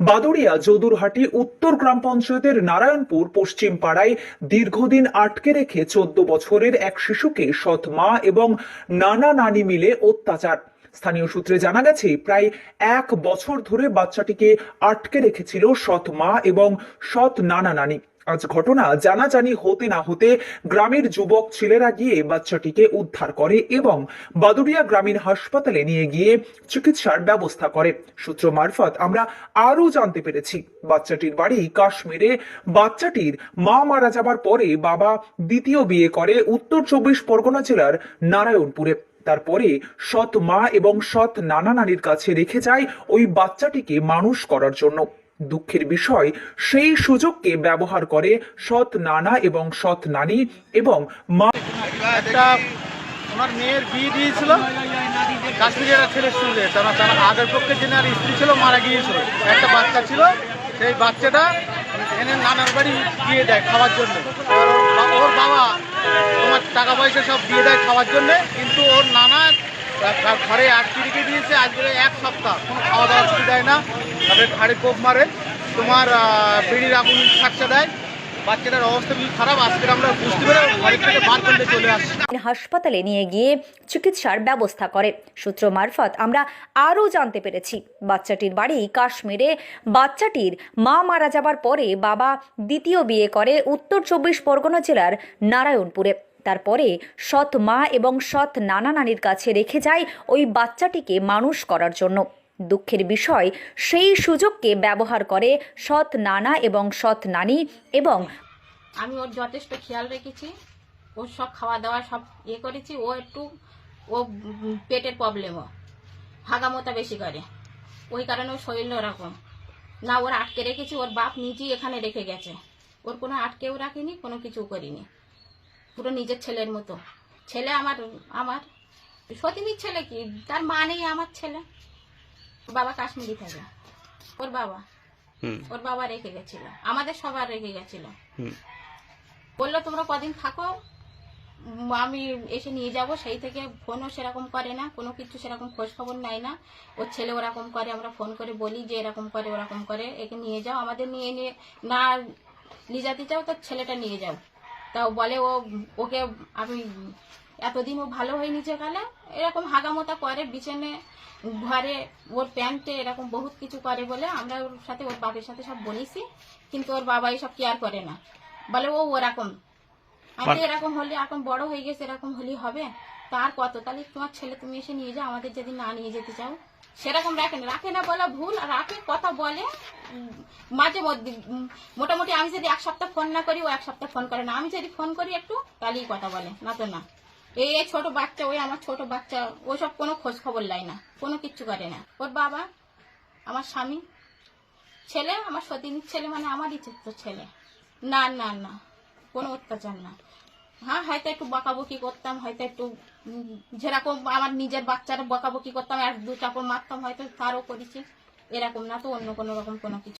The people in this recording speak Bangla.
বাদুড়িয়া যদুরহাটি উত্তর গ্রাম পঞ্চায়েতের নারায়ণপুর পশ্চিম পাড়ায় দীর্ঘদিন আটকে রেখে 14 বছরের এক শিশুকে সৎ মা এবং নানা নানি মিলে অত্যাচার। স্থানীয় সূত্রে জানা গেছে, প্রায় 1 বছর ধরে বাচ্চাটিকে আটকে রেখেছিল সৎ মা এবং সৎ নানা নানি। আজ ঘটনা জানাজানি হতে না হতে গ্রামের যুবক ছেলেরা গিয়ে বাচ্চাটিকে উদ্ধার করে এবং বাদুড়িয়া গ্রামীণ হাসপাতালে নিয়ে গিয়ে চিকিৎসার ব্যবস্থা করে। সূত্র মারফত আমরা আরো জানতে পেরেছি, বাচ্চাটির বাড়ি কাশ্মীরে। বাচ্চাটির মা মারা যাবার পরে বাবা দ্বিতীয় বিয়ে করে উত্তর 24 পরগনা জেলার নারায়ণপুরে। তারপরে সৎ মা এবং সৎ নানা নানির কাছে রেখে যায় ওই বাচ্চাটিকে মানুষ করার জন্য। দুঃখের বিষয়, সেই সুযোগকে ব্যবহার করে সৎ নানা এবং সৎ নানি এবং মা। একটা ওনার মেয়ের বিয়ে দিয়েছিল কাশ্মীরের ছেলের সঙ্গে, তার আগের পক্ষে যিনি আর স্ত্রী ছিল মারা গিয়েছিল। একটা বাচ্চা ছিল, সেই বাচ্চাটা এনে নানার বাড়ি দিয়ে দেয় খাওয়ার জন্য। ওর বাবা তোমার টাকা পয়সা সব দিয়ে দেয় খাওয়ার জন্যে, কিন্তু ওর নানা ঘরে আটকে রেখে দিয়েছে। আজকে 1 সপ্তাহ কোনো খাওয়া দাওয়া কিছু দেয় না। তারপরে ঘাড়ে কোপ মারে, তোমার বিড়ির আগুন খাকচা দেয়। বাচ্চাটার অবস্থা খুবই খারাপ। আজকে আমরা বুঝতে পেরে ঘরের থেকে বার করতে চলে আসছি। হাসপাতালে নিয়ে গিয়ে চিকিৎসার ব্যবস্থা করে। সূত্র মারফত আমরা আরও জানতে পেরেছি, বাচ্চাটির বাড়ি কাশ্মীরে। বাচ্চাটির মা মারা যাবার পরে বাবা দ্বিতীয় বিয়ে করে উত্তর 24 পরগনা জেলার নারায়ণপুরে। তারপরে সৎ মা এবং সৎ নানা নানির কাছে রেখে যায় ওই বাচ্চাটিকে মানুষ করার জন্য। দুঃখের বিষয়, সেই সুযোগকে ব্যবহার করে সৎ নানা এবং সৎ নানি এবং আমি ওর যথেষ্ট খেয়াল রেখেছি। ওর সব খাওয়া দাওয়া সব করেছি। ও পেটের প্রবলেমও, হাগামোতা বেশি করে, ওই কারণে ওর শরীর ওরকম না। ওর আটকে রেখেছি, ওর বাপ নিজেই এখানে রেখে গেছে। ওর কোনো আটকেও রাখিনি, কোনো কিছু করিনি, পুরো নিজের ছেলের মতো। ছেলে আমার সতীনীর ছেলে, কি তার মা নেই আমার ছেলে। বাবা কাশ্মীরি থাকে, ওর বাবা রেখে গেছিল, আমাদের সবার রেখে গেছিল। বললো তোমরা কদিন থাকো, আমি এসে নিয়ে যাব। সেই থেকে ফোনও সেরকম করে না, কোনো কিছু সেরকম খোঁজ খবর নেয় না। ওর ছেলে ওরকম করে, আমরা ফোন করে বলি যে এরকম করে ওরকম করে, একে নিয়ে যাও। আমাদের নিয়ে না নিয়ে যেতে চাও তো ছেলেটা নিয়ে যাও। তাও বলে ওকে আমি এতদিন ও ভালো হয়ে নিচে গেলে এরকম হাগামোতা করে, বিছানে ঘরে ওর প্যান্টে এরকম বহুত কিছু করে বলে আমরা ওর সাথে ওর বাবার সাথে সব বলেছি, কিন্তু ওর বাবা এসব কেয়ার করে না। বলে ওরকম আমি এরকম হলে এখন বড় হয়ে গেছে, এরকম হলেই হবে। তার কত, তাহলে তোমার ছেলে তুমি এসে নিয়ে যাও, আমাদের যদি না নিয়ে যেতে চাও। সেরকম রাখে না বলা ভুল, রাখে কথা বলে মাঝে মধ্যে। মোটামুটি আমি যদি 1 সপ্তাহ ফোন না করি, ও 1 সপ্তাহ ফোন করে না। আমি যদি ফোন করি একটু, তাহলেই কথা বলে, না তো না। এই ছোট বাচ্চা, ওই আমার ছোট বাচ্চা, ওসব কোনো খোঁজ খবর লাই না, কোনো কিচ্ছু করে না। ওর বাবা আমার স্বামী, ছেলে আমার সতীনীর ছেলে, মানে আমারই তো ছেলে। না না না, কোনো অত্যাচার না। হ্যাঁ, হয়তো একটু বকাবকি করতাম, হয়তো একটু যেরকম আমার নিজের বাচ্চারা বকাবকি করতাম, 1-2 চাপড় মারতাম, হয়তো তারও করেছি। এরকম না তো অন্য কোনো রকম কোনো কিছু।